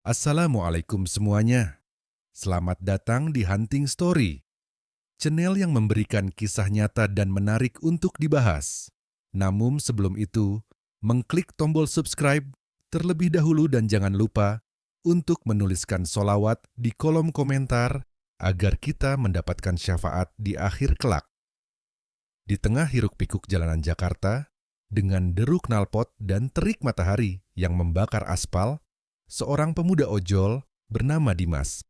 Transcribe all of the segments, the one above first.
Assalamualaikum semuanya. Selamat datang di Hunting Story, channel yang memberikan kisah nyata dan menarik untuk dibahas. Namun sebelum itu, mengklik tombol subscribe terlebih dahulu dan jangan lupa untuk menuliskan solawat di kolom komentar agar kita mendapatkan syafaat di akhir kelak. Di tengah hiruk-pikuk jalanan Jakarta, dengan deru knalpot dan terik matahari yang membakar aspal, seorang pemuda ojol bernama Dimas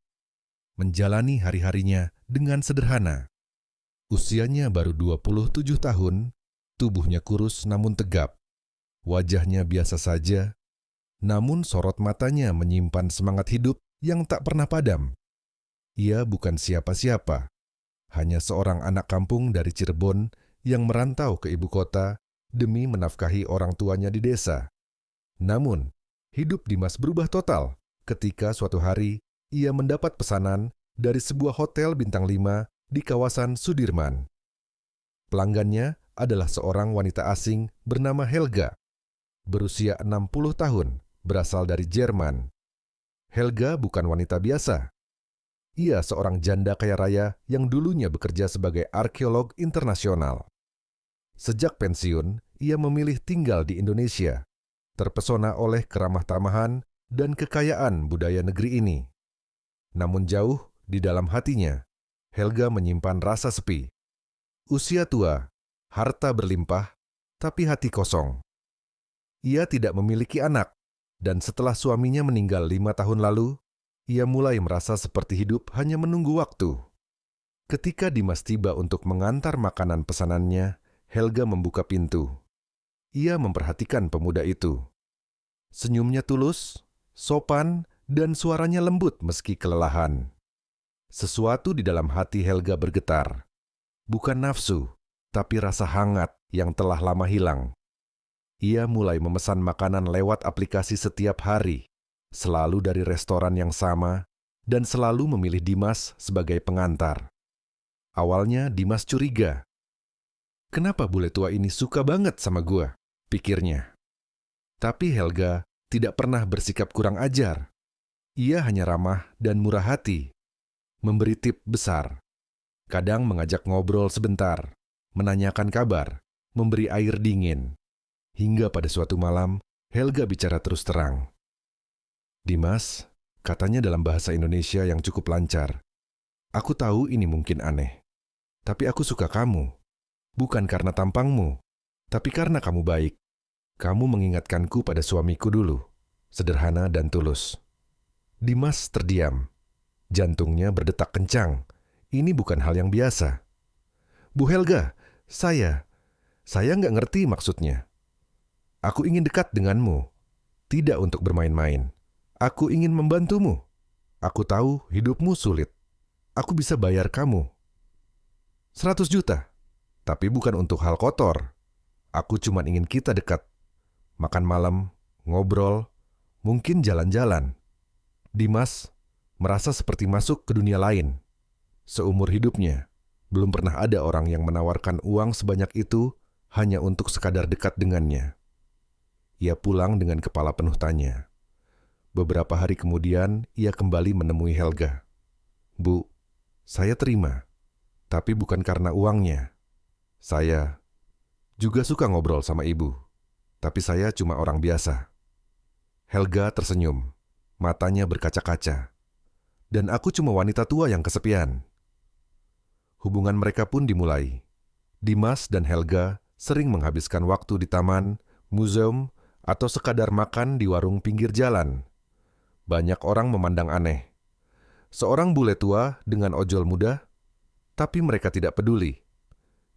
menjalani hari-harinya dengan sederhana. Usianya baru 27 tahun, tubuhnya kurus namun tegap. Wajahnya biasa saja, namun sorot matanya menyimpan semangat hidup yang tak pernah padam. Ia bukan siapa-siapa, hanya seorang anak kampung dari Cirebon yang merantau ke ibu kota demi menafkahi orang tuanya di desa. Namun, hidup Dimas berubah total ketika suatu hari ia mendapat pesanan dari sebuah hotel bintang 5 di kawasan Sudirman. Pelanggannya adalah seorang wanita asing bernama Helga, berusia 60 tahun, berasal dari Jerman. Helga bukan wanita biasa. Ia seorang janda kaya raya yang dulunya bekerja sebagai arkeolog internasional. Sejak pensiun, ia memilih tinggal di Indonesia, terpesona oleh keramah tamahan dan kekayaan budaya negeri ini. Namun jauh di dalam hatinya, Helga menyimpan rasa sepi. Usia tua, harta berlimpah, tapi hati kosong. Ia tidak memiliki anak, dan setelah suaminya meninggal 5 tahun lalu, ia mulai merasa seperti hidup hanya menunggu waktu. Ketika Dimas tiba untuk mengantar makanan pesanannya, Helga membuka pintu. Ia memperhatikan pemuda itu. Senyumnya tulus, sopan, dan suaranya lembut meski kelelahan. Sesuatu di dalam hati Helga bergetar. Bukan nafsu, tapi rasa hangat yang telah lama hilang. Ia mulai memesan makanan lewat aplikasi setiap hari, selalu dari restoran yang sama, dan selalu memilih Dimas sebagai pengantar. Awalnya Dimas curiga. Kenapa bule tua ini suka banget sama gua? Pikirnya. Tapi Helga tidak pernah bersikap kurang ajar. Ia hanya ramah dan murah hati. Memberi tip besar. Kadang mengajak ngobrol sebentar, menanyakan kabar, memberi air dingin. Hingga pada suatu malam, Helga bicara terus terang. Dimas, katanya dalam bahasa Indonesia yang cukup lancar. Aku tahu ini mungkin aneh, tapi aku suka kamu. Bukan karena tampangmu, tapi karena kamu baik. Kamu mengingatkanku pada suamiku dulu, sederhana dan tulus. Dimas terdiam. Jantungnya berdetak kencang. Ini bukan hal yang biasa. Bu Helga, saya nggak ngerti maksudnya. Aku ingin dekat denganmu, tidak untuk bermain-main. Aku ingin membantumu. Aku tahu hidupmu sulit. Aku bisa bayar kamu 100 juta, tapi bukan untuk hal kotor. Aku cuma ingin kita dekat. Makan malam, ngobrol, mungkin jalan-jalan. Dimas merasa seperti masuk ke dunia lain. Seumur hidupnya, belum pernah ada orang yang menawarkan uang sebanyak itu hanya untuk sekadar dekat dengannya. Ia pulang dengan kepala penuh tanya. Beberapa hari kemudian, ia kembali menemui Helga. Bu, saya terima, tapi bukan karena uangnya. Saya juga suka ngobrol sama ibu, tapi saya cuma orang biasa. Helga tersenyum, matanya berkaca-kaca. Dan aku cuma wanita tua yang kesepian. Hubungan mereka pun dimulai. Dimas dan Helga sering menghabiskan waktu di taman, museum, atau sekadar makan di warung pinggir jalan. Banyak orang memandang aneh. Seorang bule tua dengan ojol muda, tapi mereka tidak peduli.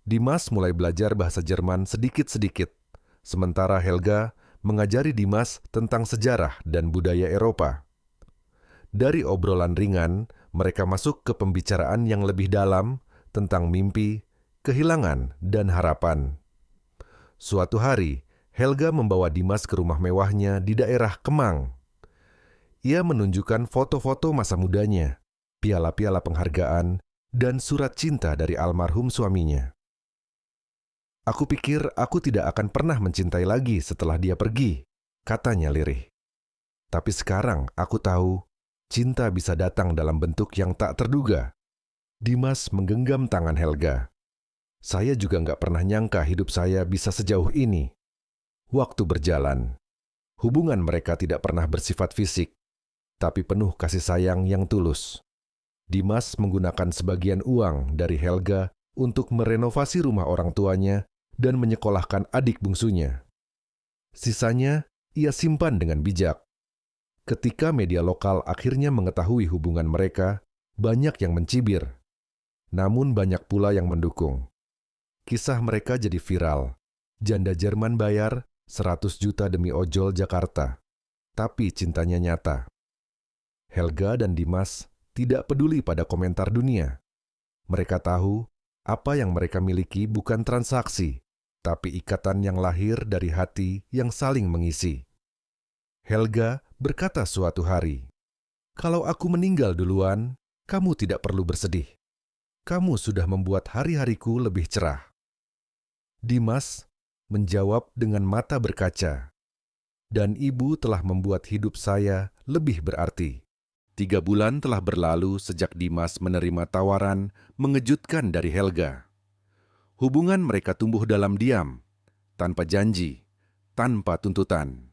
Dimas mulai belajar bahasa Jerman sedikit-sedikit, sementara Helga mengajari Dimas tentang sejarah dan budaya Eropa. Dari obrolan ringan, mereka masuk ke pembicaraan yang lebih dalam tentang mimpi, kehilangan, dan harapan. Suatu hari, Helga membawa Dimas ke rumah mewahnya di daerah Kemang. Ia menunjukkan foto-foto masa mudanya, piala-piala penghargaan, dan surat cinta dari almarhum suaminya. Aku pikir aku tidak akan pernah mencintai lagi setelah dia pergi, katanya lirih. Tapi sekarang aku tahu, cinta bisa datang dalam bentuk yang tak terduga. Dimas menggenggam tangan Helga. Saya juga nggak pernah nyangka hidup saya bisa sejauh ini. Waktu berjalan. Hubungan mereka tidak pernah bersifat fisik, tapi penuh kasih sayang yang tulus. Dimas menggunakan sebagian uang dari Helga untuk merenovasi rumah orang tuanya dan menyekolahkan adik bungsunya. Sisanya ia simpan dengan bijak. Ketika media lokal akhirnya mengetahui hubungan mereka, banyak yang mencibir. Namun banyak pula yang mendukung. Kisah mereka jadi viral. Janda Jerman bayar 100 juta demi ojol Jakarta. Tapi cintanya nyata. Helga dan Dimas tidak peduli pada komentar dunia. Mereka tahu apa yang mereka miliki bukan transaksi, tapi ikatan yang lahir dari hati yang saling mengisi. Helga berkata suatu hari, "Kalau aku meninggal duluan, kamu tidak perlu bersedih. Kamu sudah membuat hari-hariku lebih cerah." Dimas menjawab dengan mata berkaca, "Dan ibu telah membuat hidup saya lebih berarti." 3 bulan telah berlalu sejak Dimas menerima tawaran mengejutkan dari Helga. Hubungan mereka tumbuh dalam diam, tanpa janji, tanpa tuntutan.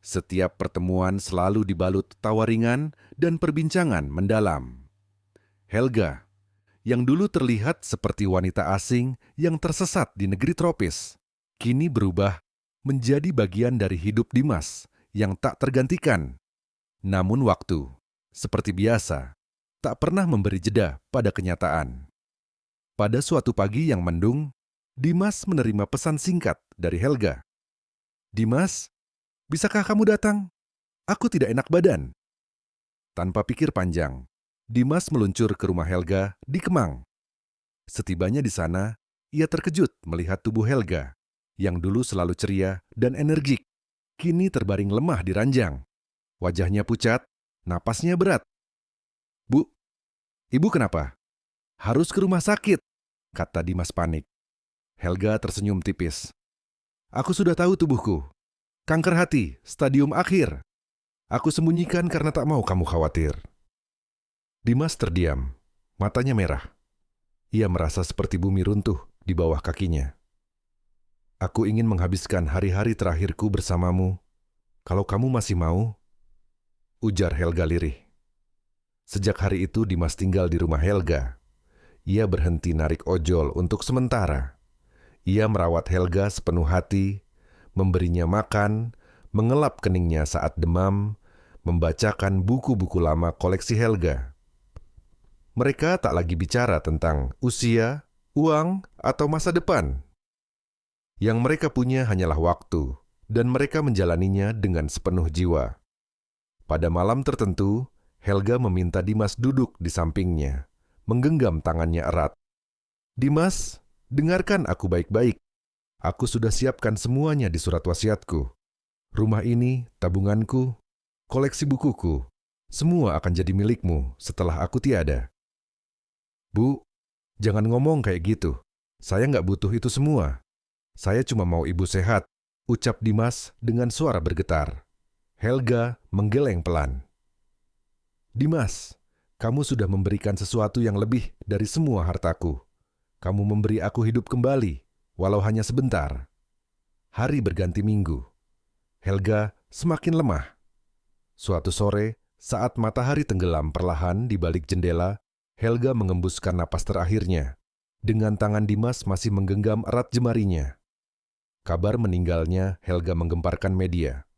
Setiap pertemuan selalu dibalut tawa ringan dan perbincangan mendalam. Helga, yang dulu terlihat seperti wanita asing yang tersesat di negeri tropis, kini berubah menjadi bagian dari hidup Dimas yang tak tergantikan. Namun waktu, seperti biasa, tak pernah memberi jeda pada kenyataan. Pada suatu pagi yang mendung, Dimas menerima pesan singkat dari Helga. "Dimas, bisakah kamu datang? Aku tidak enak badan." Tanpa pikir panjang, Dimas meluncur ke rumah Helga di Kemang. Setibanya di sana, ia terkejut melihat tubuh Helga, yang dulu selalu ceria dan energik, kini terbaring lemah di ranjang. Wajahnya pucat, napasnya berat. "Bu, ibu kenapa?" "Harus ke rumah sakit," kata Dimas panik. Helga tersenyum tipis. "Aku sudah tahu tubuhku. Kanker hati, stadium akhir. Aku sembunyikan karena tak mau kamu khawatir." Dimas terdiam, matanya merah. Ia merasa seperti bumi runtuh di bawah kakinya. "Aku ingin menghabiskan hari-hari terakhirku bersamamu. Kalau kamu masih mau," ujar Helga lirih. Sejak hari itu Dimas tinggal di rumah Helga. Ia berhenti narik ojol untuk sementara. Ia merawat Helga sepenuh hati, memberinya makan, mengelap keningnya saat demam, membacakan buku-buku lama koleksi Helga. Mereka tak lagi bicara tentang usia, uang, atau masa depan. Yang mereka punya hanyalah waktu, dan mereka menjalaninya dengan sepenuh jiwa. Pada malam tertentu, Helga meminta Dimas duduk di sampingnya, menggenggam tangannya erat. "Dimas, dengarkan aku baik-baik. Aku sudah siapkan semuanya di surat wasiatku. Rumah ini, tabunganku, koleksi bukuku, semua akan jadi milikmu setelah aku tiada." "Bu, jangan ngomong kayak gitu. Saya nggak butuh itu semua. Saya cuma mau ibu sehat," ucap Dimas dengan suara bergetar. Helga menggeleng pelan. "Dimas, kamu sudah memberikan sesuatu yang lebih dari semua hartaku. Kamu memberi aku hidup kembali, walau hanya sebentar." Hari berganti minggu. Helga semakin lemah. Suatu sore, saat matahari tenggelam perlahan di balik jendela, Helga mengembuskan napas terakhirnya. Dengan tangan Dimas masih menggenggam erat jemarinya. Kabar meninggalnya Helga menggemparkan media.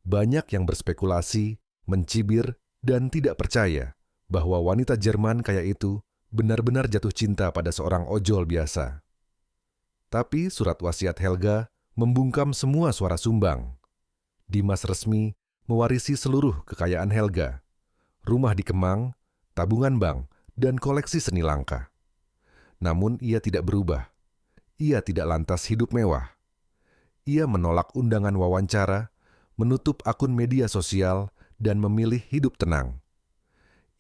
Banyak yang berspekulasi, mencibir, dan tidak percaya bahwa wanita Jerman kaya itu benar-benar jatuh cinta pada seorang ojol biasa. Tapi surat wasiat Helga membungkam semua suara sumbang. Dimas resmi mewarisi seluruh kekayaan Helga. Rumah di Kemang, tabungan bank, dan koleksi seni langka. Namun ia tidak berubah. Ia tidak lantas hidup mewah. Ia menolak undangan wawancara, menutup akun media sosial, dan memilih hidup tenang.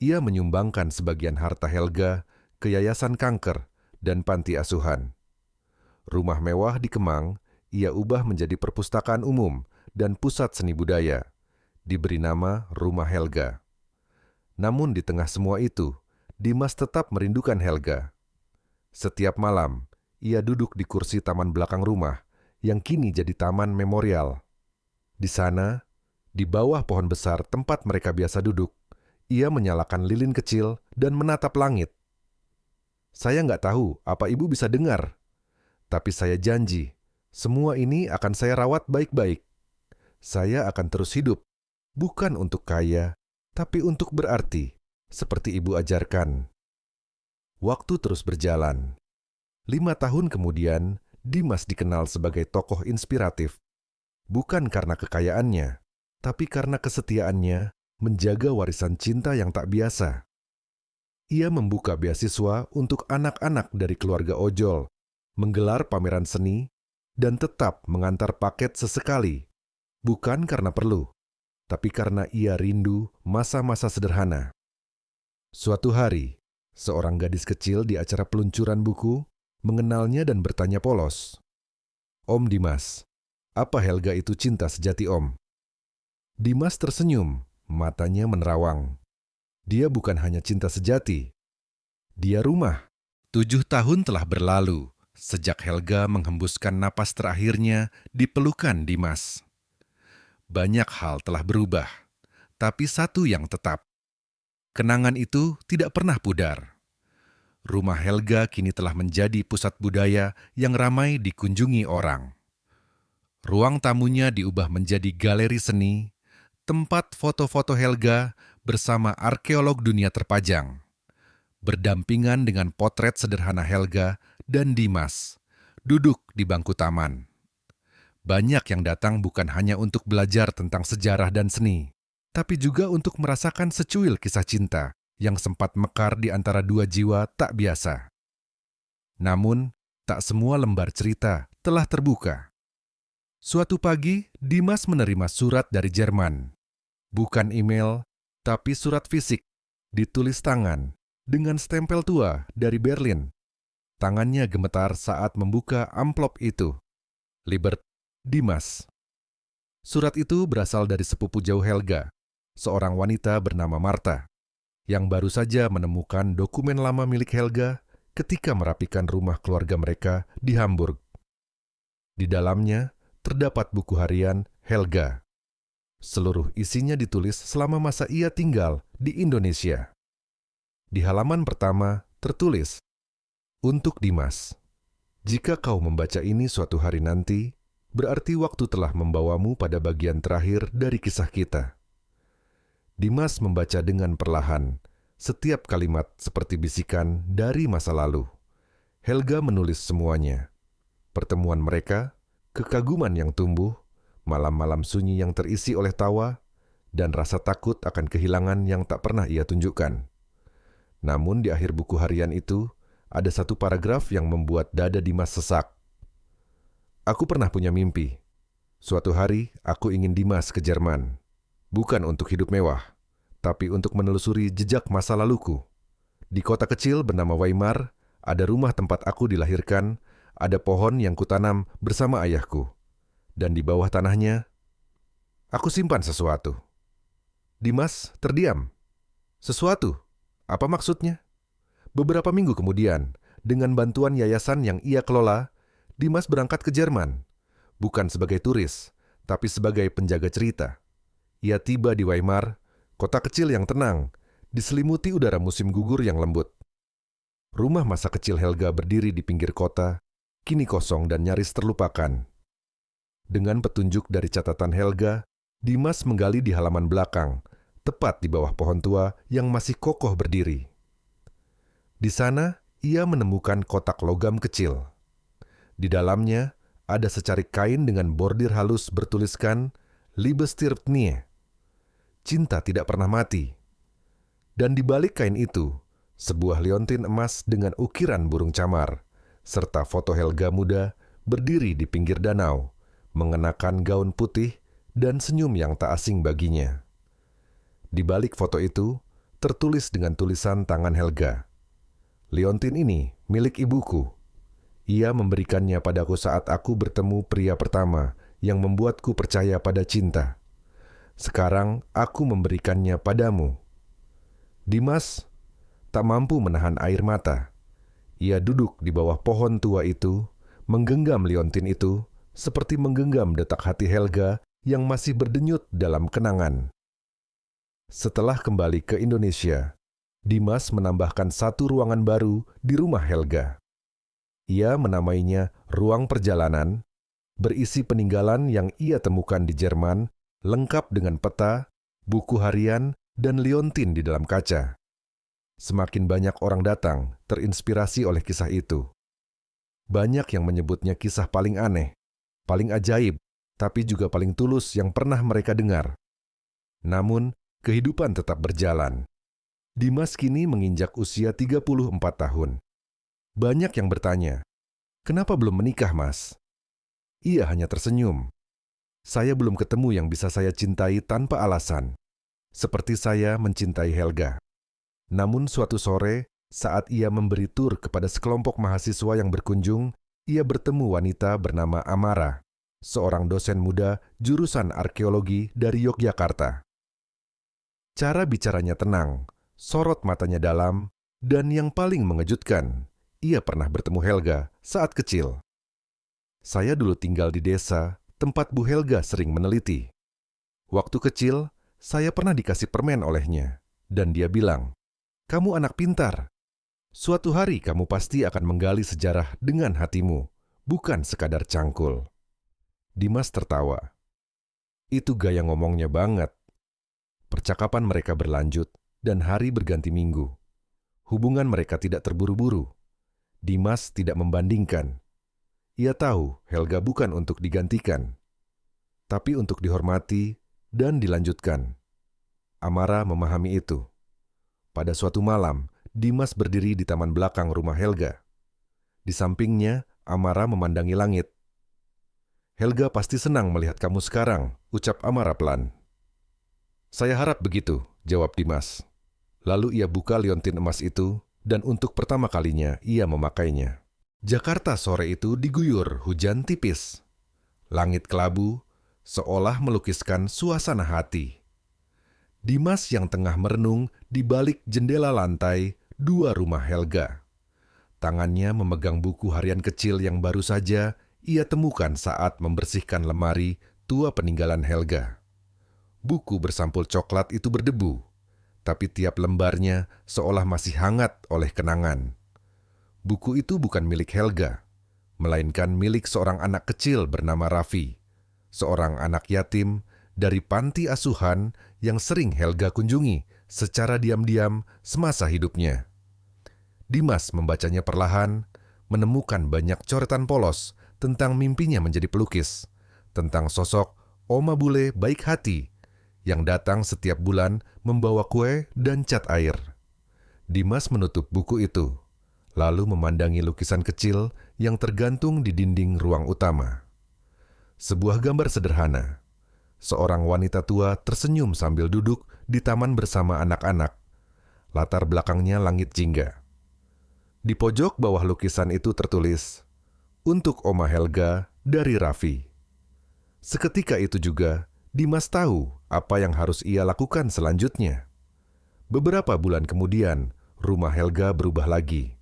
Ia menyumbangkan sebagian harta Helga ke yayasan kanker dan panti asuhan. Rumah mewah di Kemang ia ubah menjadi perpustakaan umum dan pusat seni budaya. diberi nama Rumah Helga. Namun di tengah semua itu, Dimas tetap merindukan Helga. Setiap malam, ia duduk di kursi taman belakang rumah yang kini jadi taman memorial. Di sana, di bawah pohon besar tempat mereka biasa duduk, ia menyalakan lilin kecil dan menatap langit. Saya nggak tahu apa ibu bisa dengar, tapi saya janji, semua ini akan saya rawat baik-baik. Saya akan terus hidup, bukan untuk kaya, tapi untuk berarti, seperti ibu ajarkan. Waktu terus berjalan. 5 tahun kemudian, Dimas dikenal sebagai tokoh inspiratif. Bukan karena kekayaannya, tapi karena kesetiaannya menjaga warisan cinta yang tak biasa. Ia membuka beasiswa untuk anak-anak dari keluarga ojol, menggelar pameran seni, dan tetap mengantar paket sesekali. Bukan karena perlu, tapi karena ia rindu masa-masa sederhana. Suatu hari, seorang gadis kecil di acara peluncuran buku mengenalnya dan bertanya polos, "Om Dimas, apa Helga itu cinta sejati Om?" Dimas tersenyum, matanya menerawang. Dia bukan hanya cinta sejati, dia rumah. 7 tahun telah berlalu sejak Helga menghembuskan napas terakhirnya di pelukan Dimas. Banyak hal telah berubah, tapi satu yang tetap. Kenangan itu tidak pernah pudar. Rumah Helga kini telah menjadi pusat budaya yang ramai dikunjungi orang. Ruang tamunya diubah menjadi galeri seni, tempat foto-foto Helga bersama arkeolog dunia terpajang, berdampingan dengan potret sederhana Helga dan Dimas, duduk di bangku taman. Banyak yang datang bukan hanya untuk belajar tentang sejarah dan seni, tapi juga untuk merasakan secuil kisah cinta yang sempat mekar di antara dua jiwa tak biasa. Namun, tak semua lembar cerita telah terbuka. Suatu pagi, Dimas menerima surat dari Jerman. Bukan email, tapi surat fisik, ditulis tangan, dengan stempel tua dari Berlin. Tangannya gemetar saat membuka amplop itu. Libert, Dimas. Surat itu berasal dari sepupu jauh Helga, seorang wanita bernama Martha, yang baru saja menemukan dokumen lama milik Helga ketika merapikan rumah keluarga mereka di Hamburg. Di dalamnya terdapat buku harian Helga. Seluruh isinya ditulis selama masa ia tinggal di Indonesia. Di halaman pertama tertulis, "Untuk Dimas, jika kau membaca ini suatu hari nanti, berarti waktu telah membawamu pada bagian terakhir dari kisah kita." Dimas membaca dengan perlahan, setiap kalimat seperti bisikan dari masa lalu. Helga menulis semuanya. Pertemuan mereka, kekaguman yang tumbuh, malam-malam sunyi yang terisi oleh tawa, dan rasa takut akan kehilangan yang tak pernah ia tunjukkan. Namun di akhir buku harian itu, ada satu paragraf yang membuat dada Dimas sesak. "Aku pernah punya mimpi. Suatu hari aku ingin Dimas ke Jerman. Bukan untuk hidup mewah, tapi untuk menelusuri jejak masa laluku. Di kota kecil bernama Weimar, ada rumah tempat aku dilahirkan, ada pohon yang kutanam bersama ayahku. Dan di bawah tanahnya, aku simpan sesuatu." Dimas terdiam. "Sesuatu? Apa maksudnya?" Beberapa minggu kemudian, dengan bantuan yayasan yang ia kelola, Dimas berangkat ke Jerman. Bukan sebagai turis, tapi sebagai penjaga cerita. Ia tiba di Weimar, kota kecil yang tenang, diselimuti udara musim gugur yang lembut. Rumah masa kecil Helga berdiri di pinggir kota, kini kosong dan nyaris terlupakan. Dengan petunjuk dari catatan Helga, Dimas menggali di halaman belakang, tepat di bawah pohon tua yang masih kokoh berdiri. Di sana, ia menemukan kotak logam kecil. Di dalamnya, ada secarik kain dengan bordir halus bertuliskan "Liebe stirbt nie", cinta tidak pernah mati. Dan di balik kain itu, sebuah liontin emas dengan ukiran burung camar, serta foto Helga muda berdiri di pinggir danau, mengenakan gaun putih dan senyum yang tak asing baginya. Di balik foto itu, tertulis dengan tulisan tangan Helga, "Liontin ini milik ibuku. Ia memberikannya padaku saat aku bertemu pria pertama yang membuatku percaya pada cinta. Sekarang aku memberikannya padamu." Dimas tak mampu menahan air mata. Ia duduk di bawah pohon tua itu, menggenggam liontin itu, seperti menggenggam detak hati Helga yang masih berdenyut dalam kenangan. Setelah kembali ke Indonesia, Dimas menambahkan satu ruangan baru di rumah Helga. Ia menamainya Ruang Perjalanan, berisi peninggalan yang ia temukan di Jerman, lengkap dengan peta, buku harian, dan liontin di dalam kaca. Semakin banyak orang datang terinspirasi oleh kisah itu. Banyak yang menyebutnya kisah paling aneh, paling ajaib, tapi juga paling tulus yang pernah mereka dengar. Namun, kehidupan tetap berjalan. Dimas kini menginjak usia 34 tahun. Banyak yang bertanya, "Kenapa belum menikah, Mas?" Ia hanya tersenyum. "Saya belum ketemu yang bisa saya cintai tanpa alasan, seperti saya mencintai Helga." Namun suatu sore, saat ia memberi tur kepada sekelompok mahasiswa yang berkunjung, ia bertemu wanita bernama Amara, seorang dosen muda jurusan arkeologi dari Yogyakarta. Cara bicaranya tenang, sorot matanya dalam, dan yang paling mengejutkan, ia pernah bertemu Helga saat kecil. "Saya dulu tinggal di desa, tempat Bu Helga sering meneliti. Waktu kecil, saya pernah dikasih permen olehnya, dan dia bilang, 'Kamu anak pintar. Suatu hari kamu pasti akan menggali sejarah dengan hatimu, bukan sekadar cangkul.'" Dimas tertawa. Itu gaya ngomongnya banget. Percakapan mereka berlanjut, dan hari berganti minggu. Hubungan mereka tidak terburu-buru. Dimas tidak membandingkan. Ia tahu Helga bukan untuk digantikan, tapi untuk dihormati dan dilanjutkan. Amara memahami itu. Pada suatu malam, Dimas berdiri di taman belakang rumah Helga. Di sampingnya, Amara memandangi langit. "Helga pasti senang melihat kamu sekarang," ucap Amara pelan. "Saya harap begitu," jawab Dimas. Lalu ia buka liontin emas itu, dan untuk pertama kalinya ia memakainya. Jakarta sore itu diguyur hujan tipis. Langit kelabu, seolah melukiskan suasana hati. Dimas yang tengah merenung di balik jendela lantai 2 rumah Helga. Tangannya memegang buku harian kecil yang baru saja ia temukan saat membersihkan lemari tua peninggalan Helga. Buku bersampul coklat itu berdebu, tapi tiap lembarnya seolah masih hangat oleh kenangan. Buku itu bukan milik Helga, melainkan milik seorang anak kecil bernama Raffi, seorang anak yatim dari panti asuhan yang sering Helga kunjungi secara diam-diam semasa hidupnya. Dimas membacanya perlahan, menemukan banyak coretan polos tentang mimpinya menjadi pelukis, tentang sosok Oma Bule baik hati yang datang setiap bulan membawa kue dan cat air. Dimas menutup buku itu, lalu memandangi lukisan kecil yang tergantung di dinding ruang utama. Sebuah gambar sederhana. Seorang wanita tua tersenyum sambil duduk di taman bersama anak-anak. Latar belakangnya langit jingga. Di pojok bawah lukisan itu tertulis, "Untuk Oma Helga dari Raffi." Seketika itu juga, Dimas tahu apa yang harus ia lakukan selanjutnya. Beberapa bulan kemudian, rumah Helga berubah lagi.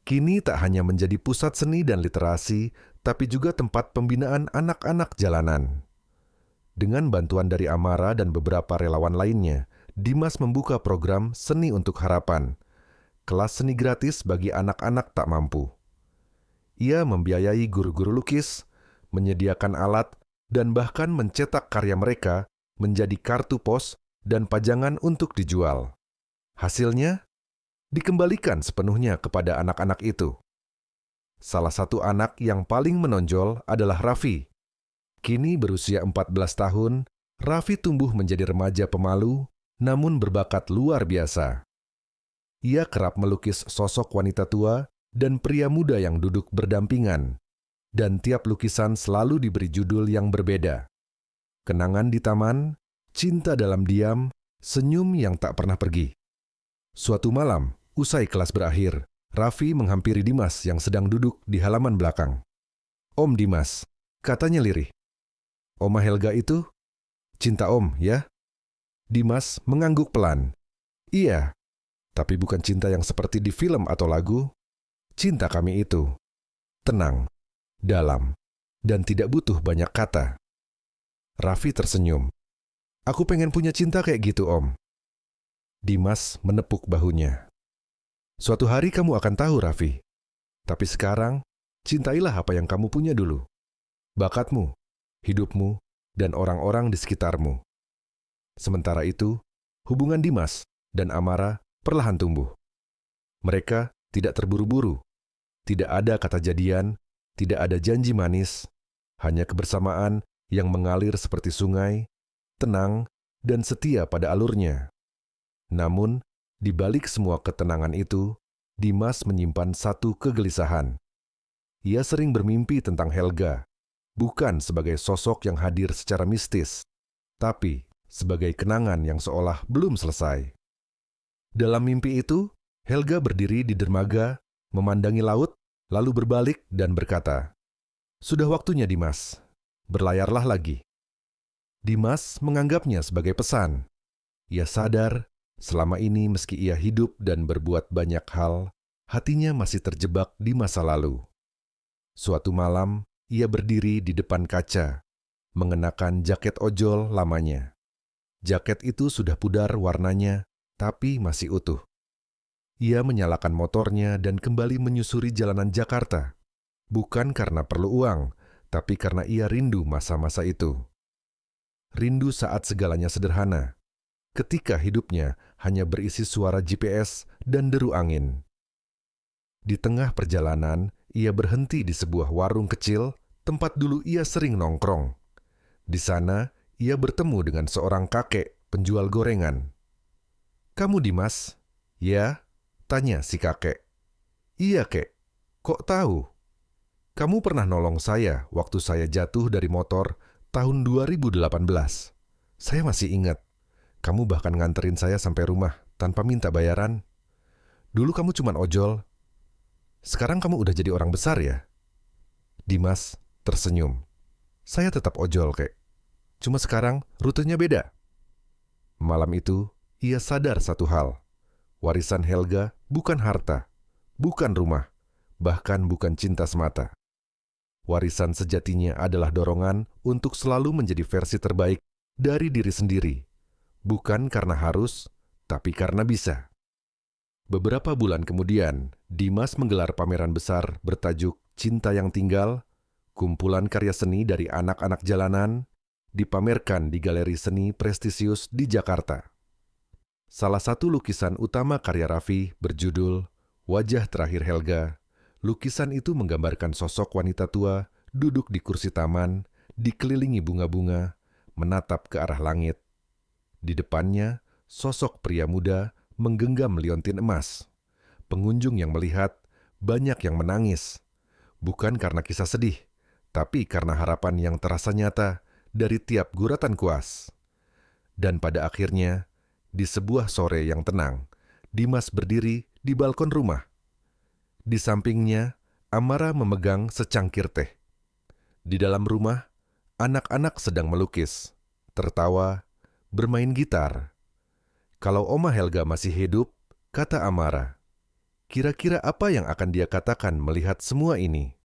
Kini tak hanya menjadi pusat seni dan literasi, tapi juga tempat pembinaan anak-anak jalanan. Dengan bantuan dari Amara dan beberapa relawan lainnya, Dimas membuka program Seni untuk Harapan, kelas seni gratis bagi anak-anak tak mampu. Ia membiayai guru-guru lukis, menyediakan alat, dan bahkan mencetak karya mereka menjadi kartu pos dan pajangan untuk dijual. Hasilnya dikembalikan sepenuhnya kepada anak-anak itu. Salah satu anak yang paling menonjol adalah Raffi. Kini berusia 14 tahun, Raffi tumbuh menjadi remaja pemalu, namun berbakat luar biasa. Ia kerap melukis sosok wanita tua dan pria muda yang duduk berdampingan, dan tiap lukisan selalu diberi judul yang berbeda. Kenangan di taman, cinta dalam diam, senyum yang tak pernah pergi. Suatu malam, usai kelas berakhir, Raffi menghampiri Dimas yang sedang duduk di halaman belakang. "Om Dimas," katanya lirih. "Oma Helga itu?" Cinta Om, ya? Dimas mengangguk pelan. Iya, tapi bukan cinta yang seperti di film atau lagu. Cinta kami itu tenang, dalam, dan tidak butuh banyak kata. Raffi tersenyum. Aku pengen punya cinta kayak gitu, Om. Dimas menepuk bahunya. Suatu hari kamu akan tahu, Raffi. Tapi sekarang, cintailah apa yang kamu punya dulu. Bakatmu, hidupmu, dan orang-orang di sekitarmu. Sementara itu, hubungan Dimas dan Amara perlahan tumbuh. Mereka tidak terburu-buru. Tidak ada kata jadian, tidak ada janji manis, hanya kebersamaan yang mengalir seperti sungai, tenang, dan setia pada alurnya. Namun, di balik semua ketenangan itu, Dimas menyimpan satu kegelisahan. Ia sering bermimpi tentang Helga, bukan sebagai sosok yang hadir secara mistis, tapi sebagai kenangan yang seolah belum selesai. Dalam mimpi itu, Helga berdiri di dermaga, memandangi laut, lalu berbalik dan berkata, "Sudah waktunya, Dimas. Berlayarlah lagi." Dimas menganggapnya sebagai pesan. Ia sadar, selama ini meski ia hidup dan berbuat banyak hal, hatinya masih terjebak di masa lalu. Suatu malam, ia berdiri di depan kaca, mengenakan jaket ojol lamanya. Jaket itu sudah pudar warnanya, tapi masih utuh. Ia menyalakan motornya dan kembali menyusuri jalanan Jakarta. Bukan karena perlu uang, tapi karena ia rindu masa-masa itu. Rindu saat segalanya sederhana. Ketika hidupnya hanya berisi suara GPS dan deru angin. Di tengah perjalanan, ia berhenti di sebuah warung kecil, tempat dulu ia sering nongkrong. Di sana, ia bertemu dengan seorang kakek penjual gorengan. "Kamu Dimas?" "Ya," tanya si kakek. "Iya, Kek. Kok tahu?" "Kamu pernah nolong saya waktu saya jatuh dari motor tahun 2018. Saya masih ingat. Kamu bahkan nganterin saya sampai rumah tanpa minta bayaran. Dulu kamu cuman ojol. Sekarang kamu udah jadi orang besar ya?" Dimas tersenyum. "Saya tetap ojol, Kek. Cuma sekarang rutenya beda." Malam itu, ia sadar satu hal. Warisan Helga bukan harta, bukan rumah, bahkan bukan cinta semata. Warisan sejatinya adalah dorongan untuk selalu menjadi versi terbaik dari diri sendiri. Bukan karena harus, tapi karena bisa. Beberapa bulan kemudian, Dimas menggelar pameran besar bertajuk Cinta yang Tinggal, kumpulan karya seni dari anak-anak jalanan, dipamerkan di galeri seni prestisius di Jakarta. Salah satu lukisan utama karya Raffi berjudul Wajah Terakhir Helga. Lukisan itu menggambarkan sosok wanita tua duduk di kursi taman, dikelilingi bunga-bunga, menatap ke arah langit. Di depannya, sosok pria muda menggenggam liontin emas. Pengunjung yang melihat, banyak yang menangis. Bukan karena kisah sedih, tapi karena harapan yang terasa nyata dari tiap guratan kuas. Dan pada akhirnya, di sebuah sore yang tenang, Dimas berdiri di balkon rumah. Di sampingnya, Amara memegang secangkir teh. Di dalam rumah, anak-anak sedang melukis, tertawa, bermain gitar. Kalau Oma Helga masih hidup, kata Amara, kira-kira apa yang akan dia katakan melihat semua ini?